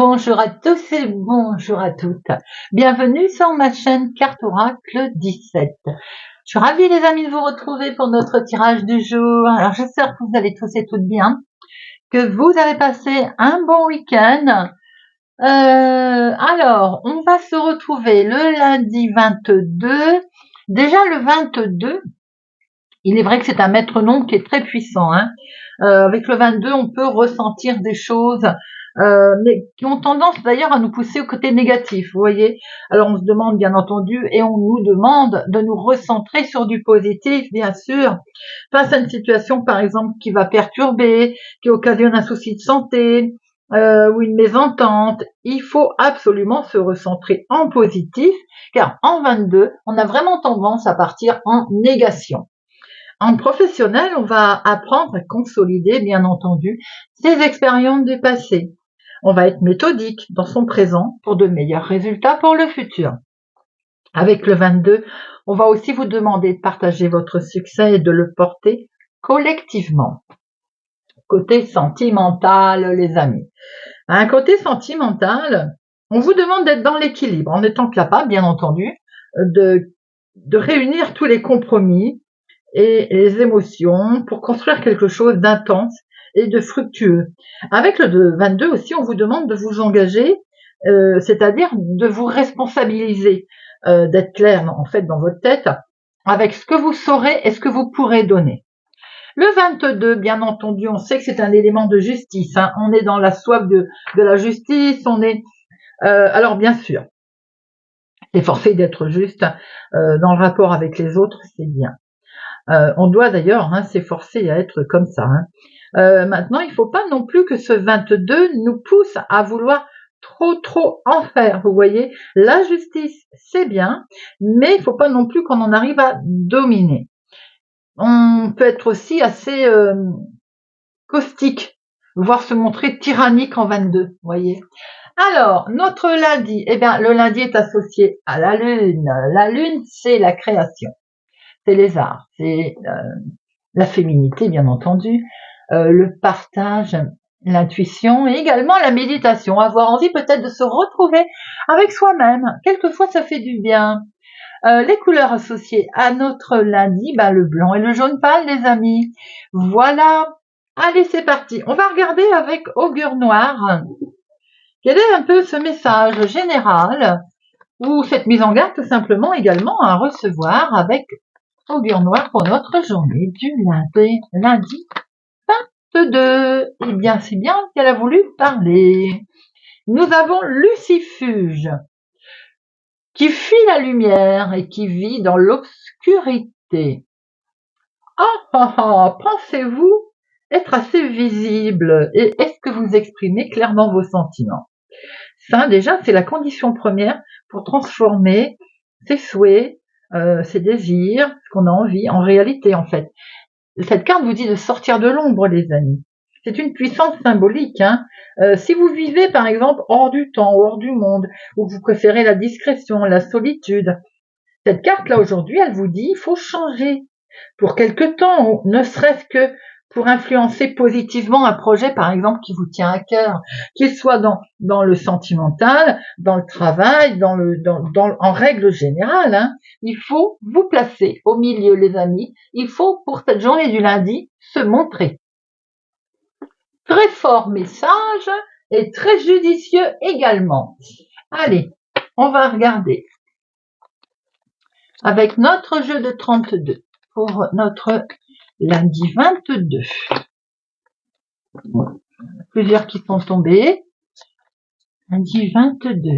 Bonjour à tous et bonjour à toutes. Bienvenue sur ma chaîne Carte Oracle 17. Je suis ravie les amis de vous retrouver pour notre tirage du jour. Alors j'espère que vous allez tous et toutes bien, que vous avez passé un bon week-end. Alors, on va se retrouver le lundi 22. Déjà le 22, il est vrai que c'est un maître nombre qui est très puissant. Avec le 22, on peut ressentir des choses, mais qui ont tendance d'ailleurs à nous pousser au côté négatif, vous voyez. Alors on se demande bien entendu, et on nous demande de nous recentrer sur du positif, bien sûr, face à une situation par exemple qui va perturber, qui occasionne un souci de santé, ou une mésentente. Il faut absolument se recentrer en positif, car en 22, on a vraiment tendance à partir en négation. En professionnel, on va apprendre à consolider, bien entendu, ses expériences du passé. On va être méthodique dans son présent pour de meilleurs résultats pour le futur. Avec le 22, on va aussi vous demander de partager votre succès et de le porter collectivement. Côté sentimental, les amis. Un côté sentimental, on vous demande d'être dans l'équilibre, en étant capable, bien entendu, de réunir tous les compromis et les émotions pour construire quelque chose d'intense et de fructueux. Avec le 22 aussi, on vous demande de vous engager, c'est-à-dire de vous responsabiliser, d'être clair en fait dans votre tête avec ce que vous saurez et ce que vous pourrez donner. Le 22, bien entendu, on sait que c'est un élément de justice. On est dans la soif de la justice. On est alors bien sûr, s'efforcer d'être juste dans le rapport avec les autres, c'est bien. On doit d'ailleurs s'efforcer à être comme ça. Maintenant, il ne faut pas non plus que ce 22 nous pousse à vouloir trop en faire. Vous voyez, la justice, c'est bien, mais il ne faut pas non plus qu'on en arrive à dominer. On peut être aussi assez caustique, voire se montrer tyrannique en 22, vous voyez. Alors, notre lundi, eh bien, le lundi est associé à la lune. La lune, c'est la création, c'est les arts, c'est la féminité, bien entendu, le partage, l'intuition et également la méditation. Avoir envie peut-être de se retrouver avec soi-même. Quelquefois, ça fait du bien. Les couleurs associées à notre lundi, le blanc et le jaune pâle, les amis. Voilà. Allez, c'est parti. On va regarder avec Augure Noir. Quel est un peu ce message général ou cette mise en garde tout simplement également à recevoir avec Augure Noir pour notre journée du lundi 22. Eh bien, c'est bien qu'elle a voulu parler. Nous avons Lucifuge, qui fuit la lumière et qui vit dans l'obscurité. Pensez-vous être assez visible et est-ce que vous exprimez clairement vos sentiments? Ça, déjà, c'est la condition première pour transformer ses souhaits, ses désirs, ce qu'on a envie, en réalité, en fait. Cette carte vous dit de sortir de l'ombre, les amis. C'est une puissance symbolique. Si vous vivez, par exemple, hors du temps, hors du monde, ou que vous préférez la discrétion, la solitude, cette carte-là, aujourd'hui, elle vous dit, il faut changer. Pour quelque temps, ne serait-ce que pour influencer positivement un projet, par exemple, qui vous tient à cœur, qu'il soit dans le sentimental, dans le travail, en règle générale, il faut vous placer au milieu, les amis. Il faut, pour cette journée du lundi, se montrer. Très fort message et très judicieux également. Allez, on va regarder avec notre jeu de 32 pour notre lundi 22. Plusieurs qui sont tombés. Lundi 22.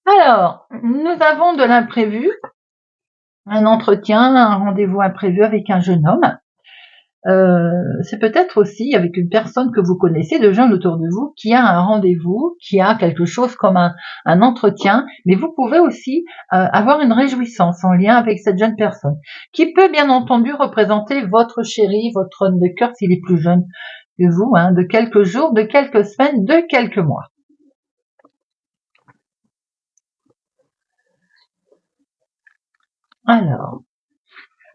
Alors, nous avons de l'imprévu, un entretien, un rendez-vous imprévu avec un jeune homme. C'est peut-être aussi avec une personne que vous connaissez, de jeunes autour de vous, qui a un rendez-vous, qui a quelque chose comme un entretien, mais vous pouvez aussi avoir une réjouissance en lien avec cette jeune personne, qui peut bien entendu représenter votre chéri, votre homme de cœur s'il est plus jeune que vous, de quelques jours, de quelques semaines, de quelques mois. Alors,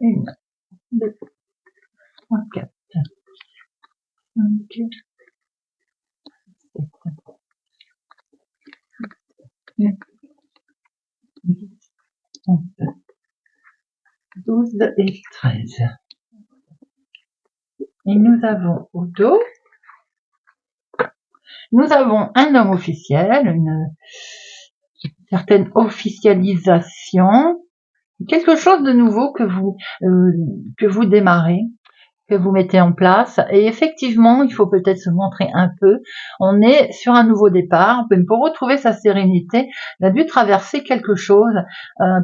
1, 2, 3, 4, 5, 7, 8, 10, 11, 12 et 13. Et nous avons au dos, nous avons un homme officiel, une certaine officialisation, quelque chose de nouveau que vous démarrez, que vous mettez en place. Et effectivement, il faut peut-être se montrer un peu. On est sur un nouveau départ. Pour retrouver sa sérénité, il a dû traverser quelque chose,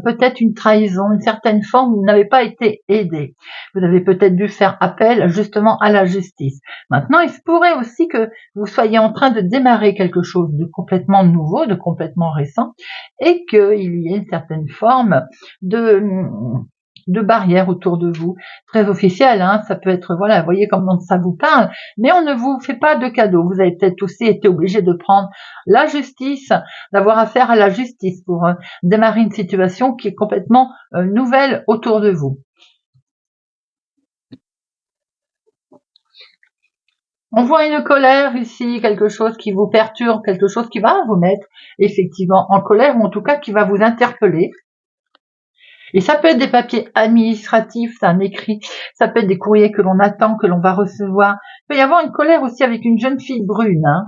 peut-être une trahison, une certaine forme où vous n'avez pas été aidé. Vous avez peut-être dû faire appel justement à la justice. Maintenant, il se pourrait aussi que vous soyez en train de démarrer quelque chose de complètement nouveau, de complètement récent, et qu'il y ait une certaine forme de barrière autour de vous, très officielle, hein, ça peut être, voilà, vous voyez comment ça vous parle, mais on ne vous fait pas de cadeau. Vous avez peut-être aussi été obligé de prendre la justice, d'avoir affaire à la justice pour démarrer une situation qui est complètement nouvelle autour de vous. On voit une colère ici, quelque chose qui vous perturbe, quelque chose qui va vous mettre effectivement en colère, ou en tout cas qui va vous interpeller. Et ça peut être des papiers administratifs, c'est un écrit, ça peut être des courriers que l'on attend, que l'on va recevoir. Il peut y avoir une colère aussi avec une jeune fille brune. Hein.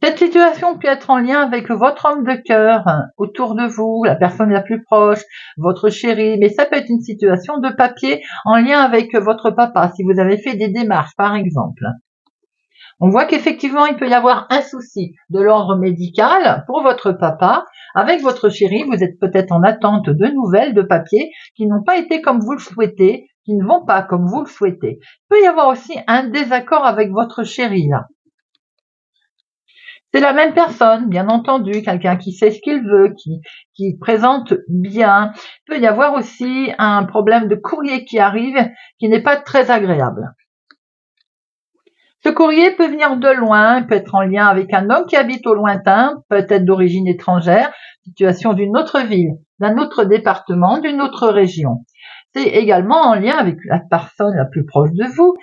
Cette situation peut être en lien avec votre homme de cœur, autour de vous, la personne la plus proche, votre chéri, mais ça peut être une situation de papier en lien avec votre papa, si vous avez fait des démarches, par exemple. On voit qu'effectivement, il peut y avoir un souci de l'ordre médical pour votre papa. Avec votre chéri, vous êtes peut-être en attente de nouvelles, de papiers qui n'ont pas été comme vous le souhaitez, qui ne vont pas comme vous le souhaitez. Il peut y avoir aussi un désaccord avec votre chéri, là. C'est la même personne, bien entendu, quelqu'un qui sait ce qu'il veut, qui présente bien. Il peut y avoir aussi un problème de courrier qui arrive, qui n'est pas très agréable. Ce courrier peut venir de loin, peut être en lien avec un homme qui habite au lointain, peut-être d'origine étrangère, situation d'une autre ville, d'un autre département, d'une autre région. C'est également en lien avec la personne la plus proche de vous,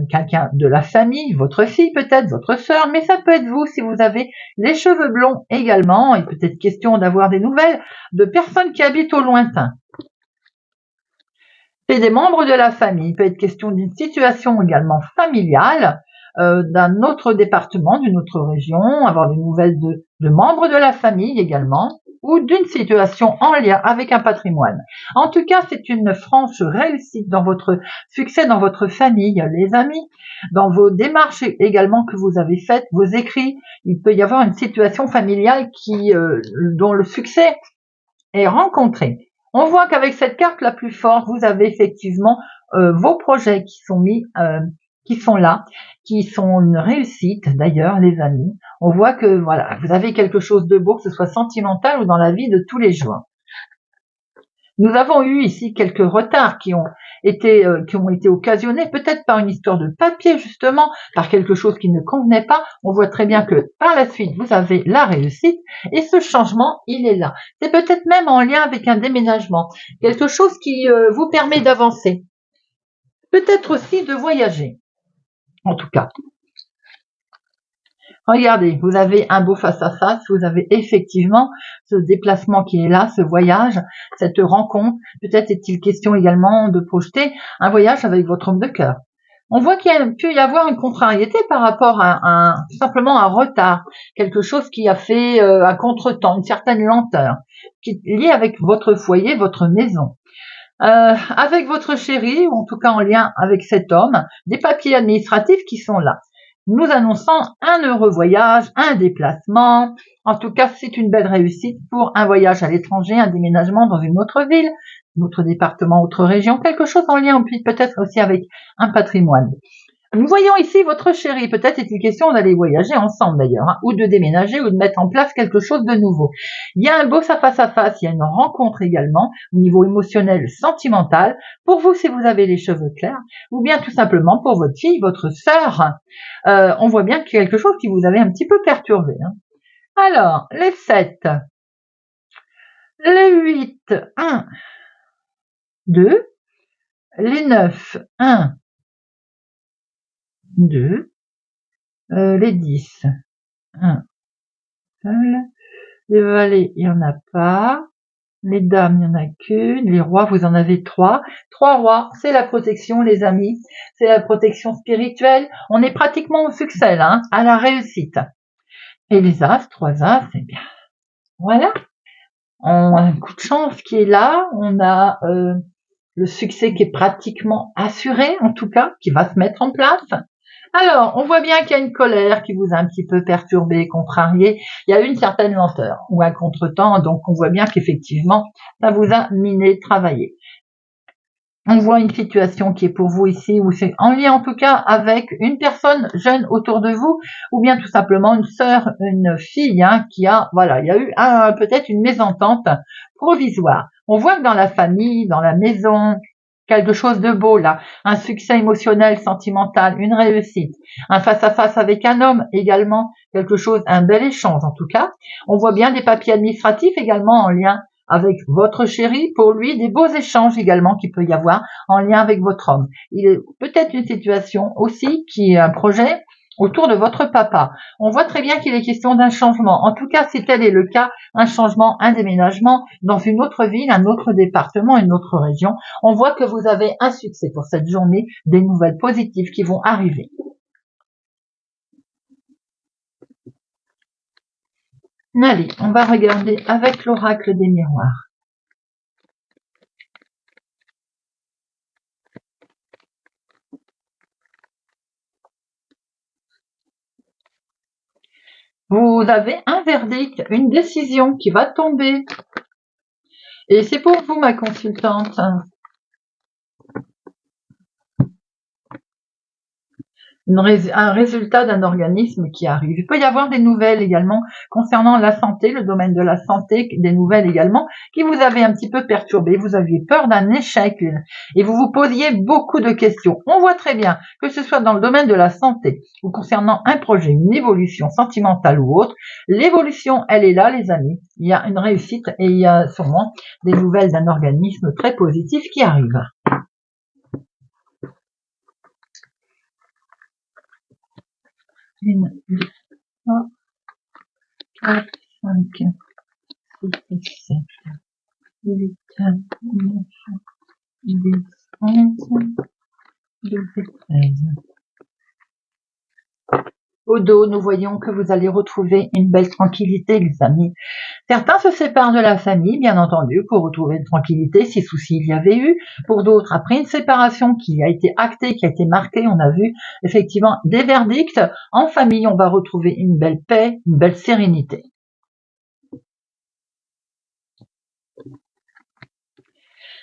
quelqu'un de la famille, votre fille peut-être, votre sœur, mais ça peut être vous si vous avez les cheveux blonds également. Il peut être question d'avoir des nouvelles de personnes qui habitent au lointain. C'est des membres de la famille. Il peut être question d'une situation également familiale, d'un autre département, d'une autre région, avoir des nouvelles de membres de la famille également, ou d'une situation en lien avec un patrimoine. En tout cas, c'est une franche réussite dans votre succès, dans votre famille, les amis, dans vos démarches également que vous avez faites, vos écrits. Il peut y avoir une situation familiale dont le succès est rencontré. On voit qu'avec cette carte la plus forte, vous avez effectivement vos projets qui sont qui sont là, qui sont une réussite d'ailleurs, les amis. On voit que voilà, vous avez quelque chose de beau, que ce soit sentimental ou dans la vie de tous les jours. Nous avons eu ici quelques retards qui ont été occasionnés peut-être par une histoire de papier justement, par quelque chose qui ne convenait pas. On voit très bien que par la suite vous avez la réussite et ce changement il est là. C'est peut-être même en lien avec un déménagement, quelque chose qui vous permet d'avancer, peut-être aussi de voyager. En tout cas, regardez, vous avez un beau face-à-face, vous avez effectivement ce déplacement qui est là, ce voyage, cette rencontre. Peut-être est-il question également de projeter un voyage avec votre homme de cœur. On voit qu'il peut y avoir une contrariété par rapport à simplement un retard, quelque chose qui a fait un contretemps, une certaine lenteur, qui est liée avec votre foyer, votre maison. Avec votre chéri, ou en tout cas en lien avec cet homme, des papiers administratifs qui sont là. Nous annonçons un heureux voyage, un déplacement. En tout cas, c'est une belle réussite pour un voyage à l'étranger, un déménagement dans une autre ville, un autre département, autre région, quelque chose en lien peut-être aussi avec un patrimoine. Nous voyons ici votre chéri. Peut-être est-il question d'aller voyager ensemble d'ailleurs, hein, ou de déménager ou de mettre en place quelque chose de nouveau. Il y a un beau face-à-face, il y a une rencontre également au niveau émotionnel, sentimental, pour vous si vous avez les cheveux clairs, ou bien tout simplement pour votre fille, votre sœur. On voit bien qu'il y a quelque chose qui vous avait un petit peu perturbé. Hein. Alors, les 7, les 8, 1, 2, les 9, 1, 2, les 10, 1, seul, les valets, il n'y en a pas, les dames, il n'y en a qu'une, les rois, vous en avez 3. 3 rois, c'est la protection, les amis, c'est la protection spirituelle. On est pratiquement au succès, là, hein, à la réussite. Et les as, 3 as, c'est bien. Voilà. On a un coup de chance qui est là, on a le succès qui est pratiquement assuré, en tout cas, qui va se mettre en place. Alors, on voit bien qu'il y a une colère qui vous a un petit peu perturbé, contrarié. Il y a eu une certaine lenteur ou un contretemps, donc on voit bien qu'effectivement, ça vous a miné, travaillé. On voit une situation qui est pour vous ici, où c'est en lien en tout cas avec une personne jeune autour de vous, ou bien tout simplement une sœur, une fille, hein, qui a, voilà, il y a eu peut-être une mésentente provisoire. On voit que dans la famille, dans la maison, quelque chose de beau là, un succès émotionnel, sentimental, une réussite, un face-à-face avec un homme également, quelque chose, un bel échange en tout cas. On voit bien des papiers administratifs également en lien avec votre chéri, pour lui, des beaux échanges également qu'il peut y avoir en lien avec votre homme. Il est peut-être une situation aussi qui est un projet autour de votre papa. On voit très bien qu'il est question d'un changement. En tout cas, si tel est le cas, un changement, un déménagement dans une autre ville, un autre département, une autre région. On voit que vous avez un succès pour cette journée, des nouvelles positives qui vont arriver. Allez, on va regarder avec l'oracle des miroirs. Vous avez un verdict, une décision qui va tomber. Et c'est pour vous, ma consultante. Un résultat d'un organisme qui arrive. Il peut y avoir des nouvelles également concernant la santé, le domaine de la santé, des nouvelles également qui vous avaient un petit peu perturbé. Vous aviez peur d'un échec et vous vous posiez beaucoup de questions. On voit très bien que ce soit dans le domaine de la santé ou concernant un projet, une évolution sentimentale ou autre, l'évolution, elle est là, les amis. Il y a une réussite et il y a sûrement des nouvelles d'un organisme très positif qui arrive. 1, 2, 3, 4, 5, 6, 7, 8, 9, 10, 11, 12 et 13. Au dos, nous voyons que vous allez retrouver une belle tranquillité, les amis. Certains se séparent de la famille, bien entendu, pour retrouver une tranquillité, si souci il y avait eu. Pour d'autres, après une séparation qui a été actée, qui a été marquée, on a vu effectivement des verdicts. En famille, on va retrouver une belle paix, une belle sérénité.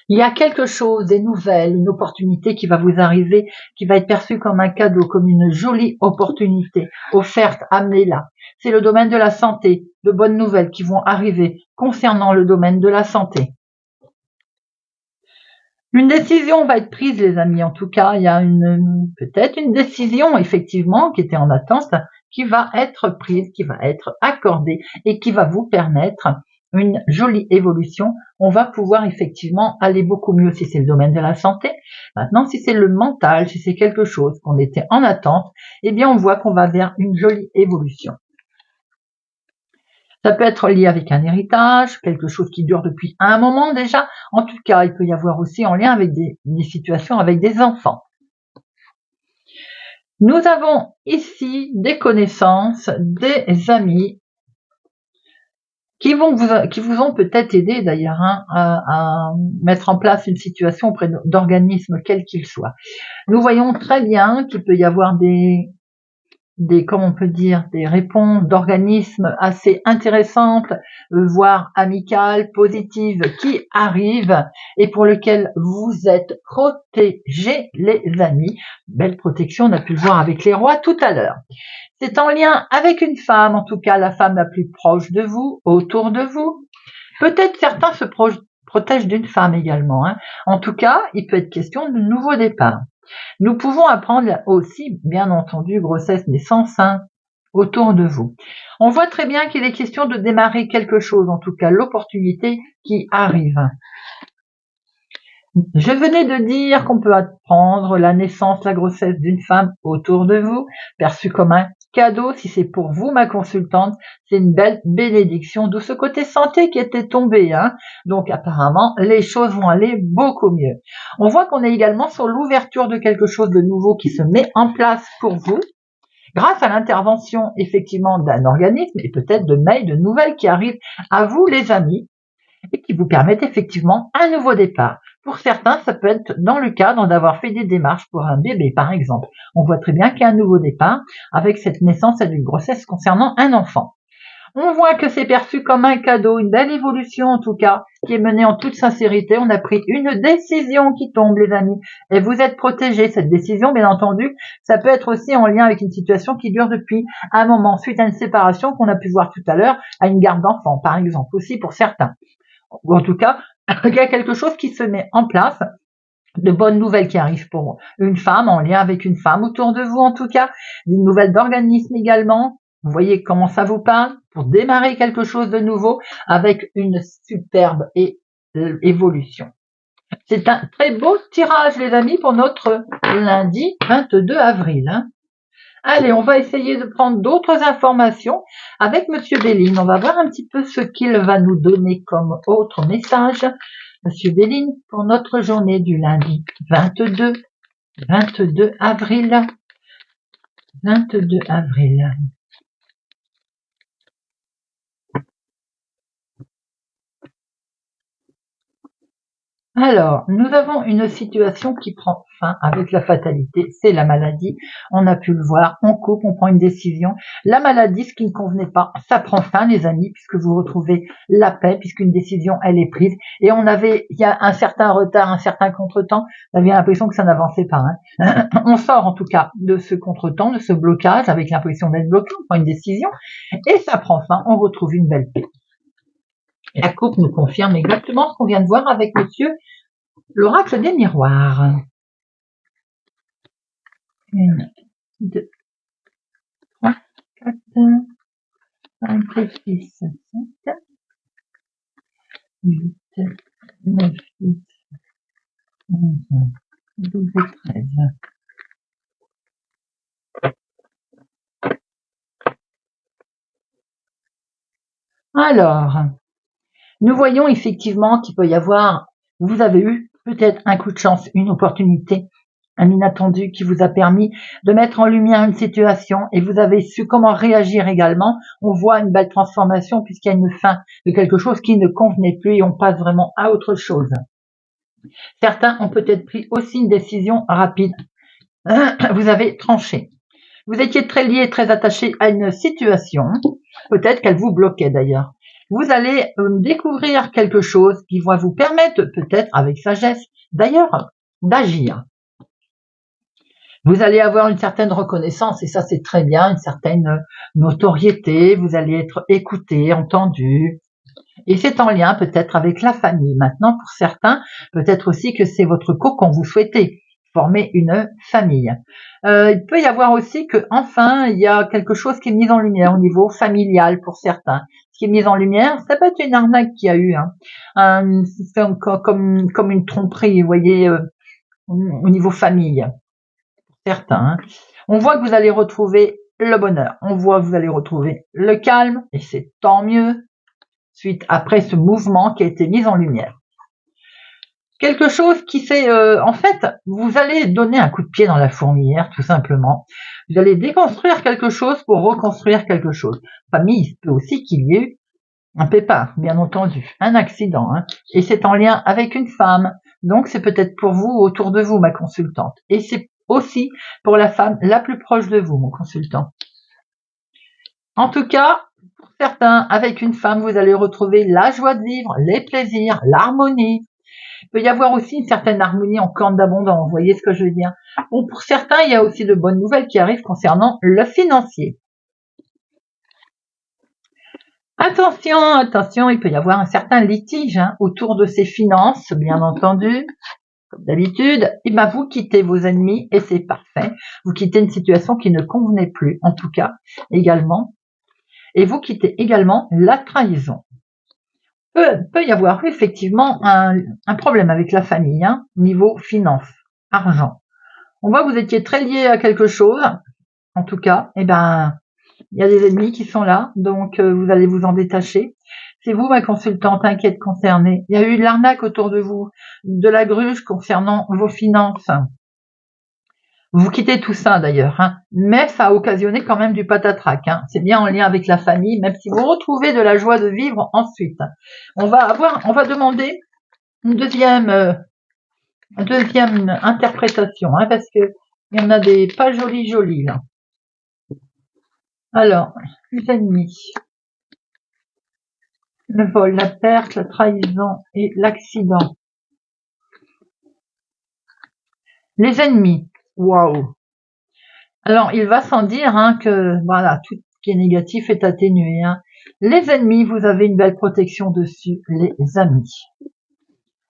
Il y a quelque chose, des nouvelles, une opportunité qui va vous arriver, qui va être perçue comme un cadeau, comme une jolie opportunité offerte, amenée là. C'est le domaine de la santé, de bonnes nouvelles qui vont arriver concernant le domaine de la santé. Une décision va être prise, les amis. En tout cas, il y a peut-être une décision, effectivement, qui était en attente, qui va être prise, qui va être accordée et qui va vous permettre une jolie évolution. On va pouvoir effectivement aller beaucoup mieux si c'est le domaine de la santé. Maintenant, si c'est le mental, si c'est quelque chose qu'on était en attente, eh bien, on voit qu'on va vers une jolie évolution. Ça peut être lié avec un héritage, quelque chose qui dure depuis un moment déjà. En tout cas, il peut y avoir aussi en lien avec des situations avec des enfants. Nous avons ici des connaissances, des amis qui vous ont peut-être aidé d'ailleurs à mettre en place une situation auprès d'organismes quels qu'ils soient. Nous voyons très bien qu'il peut y avoir comment on peut dire, des réponses d'organismes assez intéressantes, voire amicales, positives, qui arrivent et pour lesquelles vous êtes protégés, les amis. Belle protection, on a pu le voir avec les rois tout à l'heure. C'est en lien avec une femme, en tout cas la femme la plus proche de vous, autour de vous. Peut-être certains se protègent d'une femme également. Hein. En tout cas, il peut être question de nouveau départ. Nous pouvons apprendre aussi, bien entendu, grossesse, naissance, hein, autour de vous. On voit très bien qu'il est question de démarrer quelque chose, en tout cas l'opportunité qui arrive. Je venais de dire qu'on peut apprendre la naissance, la grossesse d'une femme autour de vous, perçue comme un cadeau. Si c'est pour vous, ma consultante, c'est une belle bénédiction, d'où ce côté santé qui était tombé. Donc apparemment, les choses vont aller beaucoup mieux. On voit qu'on est également sur l'ouverture de quelque chose de nouveau qui se met en place pour vous, grâce à l'intervention effectivement d'un organisme et peut-être de mails, de nouvelles qui arrivent à vous les amis, et qui vous permettent effectivement un nouveau départ. Pour certains, ça peut être dans le cadre d'avoir fait des démarches pour un bébé, par exemple. On voit très bien qu'il y a un nouveau départ avec cette naissance et une grossesse concernant un enfant. On voit que c'est perçu comme un cadeau, une belle évolution en tout cas, qui est menée en toute sincérité. On a pris une décision qui tombe, les amis, et vous êtes protégés. Cette décision, bien entendu, ça peut être aussi en lien avec une situation qui dure depuis un moment, suite à une séparation qu'on a pu voir tout à l'heure, à une garde d'enfant, par exemple, aussi pour certains. Ou en tout cas, il y a quelque chose qui se met en place, de bonnes nouvelles qui arrivent pour une femme, en lien avec une femme autour de vous en tout cas, des nouvelles d'organismes également. Vous voyez comment ça vous parle pour démarrer quelque chose de nouveau avec une superbe évolution. C'est un très beau tirage, les amis, pour notre lundi 22 avril. Allez, on va essayer de prendre d'autres informations avec Monsieur Béline. On va voir un petit peu ce qu'il va nous donner comme autre message. Monsieur Béline, pour notre journée du lundi 22 avril. 22 avril. Alors, nous avons une situation qui prend fin avec la fatalité, c'est la maladie. On a pu le voir, on coupe, on prend une décision. La maladie, ce qui ne convenait pas, ça prend fin, les amis, puisque vous retrouvez la paix, puisqu'une décision, elle est prise. Et il y a un certain retard, un certain contretemps. On avait l'impression que ça n'avançait pas. On sort en tout cas de ce contretemps, de ce blocage, avec l'impression d'être bloqué, on prend une décision, et ça prend fin, on retrouve une belle paix. La coupe nous confirme exactement ce qu'on vient de voir avec monsieur l'oracle des miroirs. 1, 2, 3, 4, 5, 6, 7, 8, 9, 10, 11, 12 et 13. Alors, nous voyons effectivement qu'il peut y avoir, vous avez eu peut-être un coup de chance, une opportunité, un inattendu qui vous a permis de mettre en lumière une situation et vous avez su comment réagir également. On voit une belle transformation puisqu'il y a une fin de quelque chose qui ne convenait plus et on passe vraiment à autre chose. Certains ont peut-être pris aussi une décision rapide. Vous avez tranché. Vous étiez très lié, très attaché à une situation, peut-être qu'elle vous bloquait d'ailleurs. Vous allez découvrir quelque chose qui va vous permettre, peut-être avec sagesse, d'ailleurs, d'agir. Vous allez avoir une certaine reconnaissance, et ça c'est très bien, une certaine notoriété, vous allez être écouté, entendu, et c'est en lien peut-être avec la famille. Maintenant, pour certains, peut-être aussi que c'est votre cocon, vous souhaitez former une famille. Il peut y avoir aussi que, enfin, il y a quelque chose qui est mis en lumière au niveau familial pour certains. Ce qui est mis en lumière, ça peut être une arnaque qu'il y a eu, comme une tromperie, vous voyez, au niveau famille, pour certains. On voit que vous allez retrouver le bonheur, on voit que vous allez retrouver le calme, et c'est tant mieux, suite après ce mouvement qui a été mis en lumière. Quelque chose qui fait, en fait, vous allez donner un coup de pied dans la fourmilière, tout simplement. Vous allez déconstruire quelque chose pour reconstruire quelque chose. Famille, il peut aussi qu'il y ait eu un pépin, bien entendu, un accident, et c'est en lien avec une femme. Donc, c'est peut-être pour vous, autour de vous, ma consultante. Et c'est aussi pour la femme la plus proche de vous, mon consultant. En tout cas, pour certains, avec une femme, vous allez retrouver la joie de vivre, les plaisirs, l'harmonie. Il peut y avoir aussi une certaine harmonie en corne d'abondance, vous voyez ce que je veux dire. Bon, pour certains, il y a aussi de bonnes nouvelles qui arrivent concernant le financier. Attention, attention, il peut y avoir un certain litige autour de ces finances, bien entendu. Comme d'habitude, vous quittez vos ennemis et c'est parfait. Vous quittez une situation qui ne convenait plus, en tout cas, également. Et vous quittez également la trahison. peut y avoir effectivement un problème avec la famille, hein, niveau finance, argent. On voit que vous étiez très lié à quelque chose, en tout cas, eh ben, il y a des ennemis qui sont là, donc vous allez vous en détacher. C'est vous, ma consultante inquiète concernée. Il y a eu de l'arnaque autour de vous, de la gruge concernant vos finances. Vous quittez tout ça d'ailleurs, hein, mais ça a occasionné quand même du patatrac. Hein. C'est bien en lien avec la famille, même si vous retrouvez de la joie de vivre ensuite. On va demander une deuxième interprétation, hein, parce que il y en a des pas jolies là. Alors, les ennemis, le vol, la perte, la trahison et l'accident. Les ennemis, waouh. Alors, il va sans dire hein, que voilà, tout ce qui est négatif est atténué. Hein. Les ennemis, vous avez une belle protection dessus, les amis.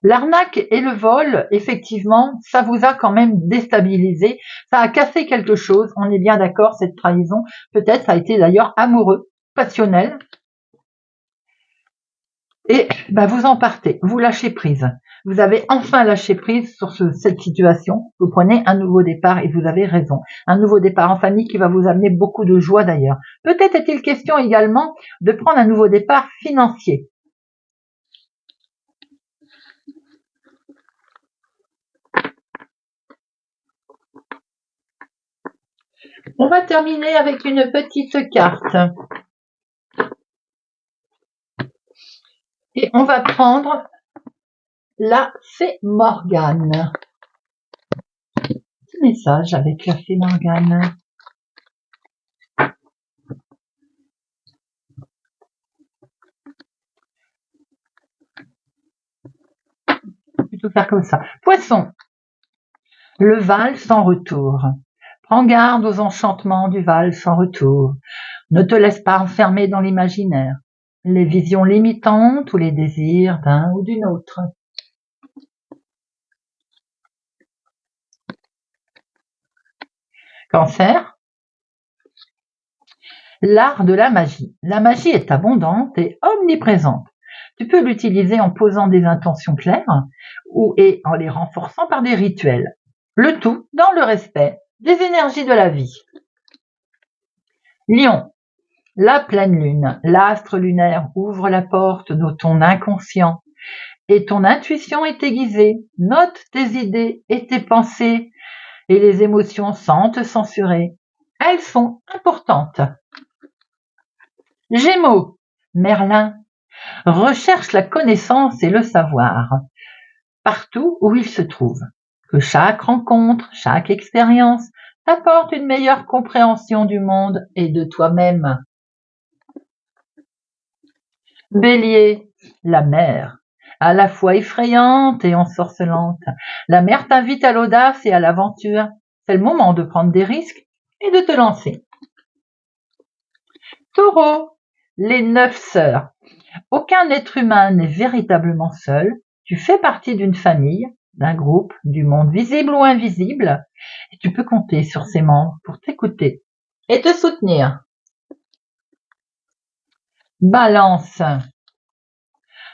L'arnaque et le vol, effectivement, ça vous a quand même déstabilisé, ça a cassé quelque chose, on est bien d'accord, cette trahison, peut-être ça a été d'ailleurs amoureux, passionnel, et ben, vous en partez, vous lâchez prise. Vous avez enfin lâché prise sur cette situation, vous prenez un nouveau départ et vous avez raison. Un nouveau départ en famille qui va vous amener beaucoup de joie d'ailleurs. Peut-être est-il question également de prendre un nouveau départ financier. On va terminer avec une petite carte. Et on va prendre la Fée Morgane. Petit message avec la Fée Morgane. Plutôt faire comme ça. Poisson. Le Val sans retour. Prends garde aux enchantements du Val sans retour. Ne te laisse pas enfermer dans l'imaginaire, les visions limitantes ou les désirs d'un ou d'une autre. Cancer. L'art de la magie. La magie est abondante et omniprésente. Tu peux l'utiliser en posant des intentions claires et en les renforçant par des rituels. Le tout dans le respect des énergies de la vie. Lion. La pleine lune, l'astre lunaire ouvre la porte de ton inconscient et ton intuition est aiguisée. Note tes idées et tes pensées et les émotions sans te censurer. Elles sont importantes. Gémeaux. Merlin. Recherche la connaissance et le savoir partout où il se trouve. Que chaque rencontre, chaque expérience t'apporte une meilleure compréhension du monde et de toi-même. Bélier, la mer, à la fois effrayante et ensorcelante. La mer t'invite à l'audace et à l'aventure. C'est le moment de prendre des risques et de te lancer. Taureau, les 9 sœurs. Aucun être humain n'est véritablement seul. Tu fais partie d'une famille, d'un groupe, du monde visible ou invisible, et tu peux compter sur ses membres pour t'écouter et te soutenir. Balance.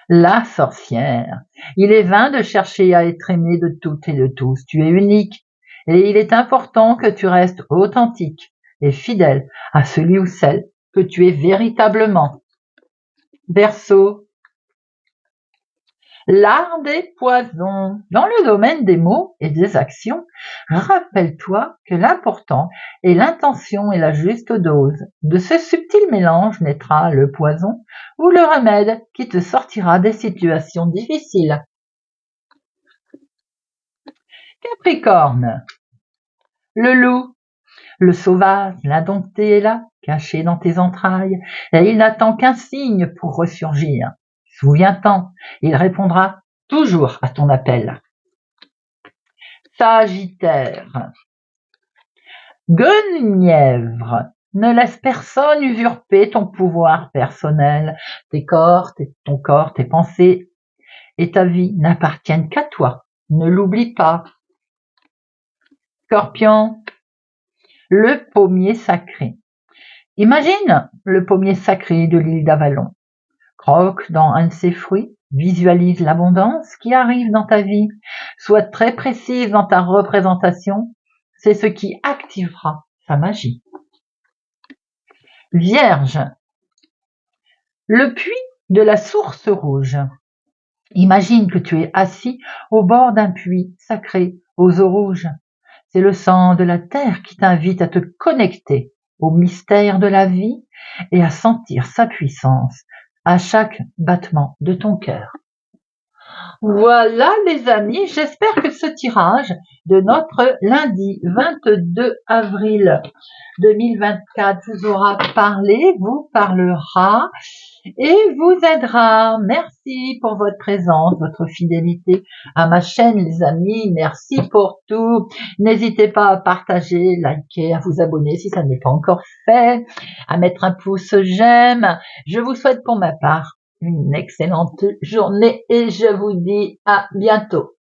La sorcière. Il est vain de chercher à être aimé de toutes et de tous. Tu es unique et il est important que tu restes authentique et fidèle à celui ou celle que tu es véritablement. Verseau. L'art des poisons. Dans le domaine des mots et des actions, rappelle-toi que l'important est l'intention et la juste dose. De ce subtil mélange naîtra le poison ou le remède qui te sortira des situations difficiles. Capricorne. Le loup. Le sauvage, l'indompté est là, caché dans tes entrailles, et il n'attend qu'un signe pour ressurgir. Souviens-t'en, il répondra toujours à ton appel. Sagittaire. Guenièvre. Ne laisse personne usurper ton pouvoir personnel. Ton corps, tes pensées et ta vie n'appartiennent qu'à toi. Ne l'oublie pas. Scorpion. Le pommier sacré. Imagine le pommier sacré de l'île d'Avalon. Croque dans un de ces fruits, visualise l'abondance qui arrive dans ta vie, sois très précise dans ta représentation, c'est ce qui activera sa magie. Vierge, le puits de la source rouge. Imagine que tu es assis au bord d'un puits sacré aux eaux rouges. C'est le sang de la terre qui t'invite à te connecter au mystère de la vie et à sentir sa puissance à chaque battement de ton cœur. Voilà les amis, j'espère que ce tirage de notre lundi 22 avril 2024 vous aura parlé, vous parlera et vous aidera. Merci pour votre présence, votre fidélité à ma chaîne les amis, merci pour tout. N'hésitez pas à partager, liker, à vous abonner si ça n'est pas encore fait, à mettre un pouce j'aime. Je vous souhaite pour ma part une excellente journée et je vous dis à bientôt.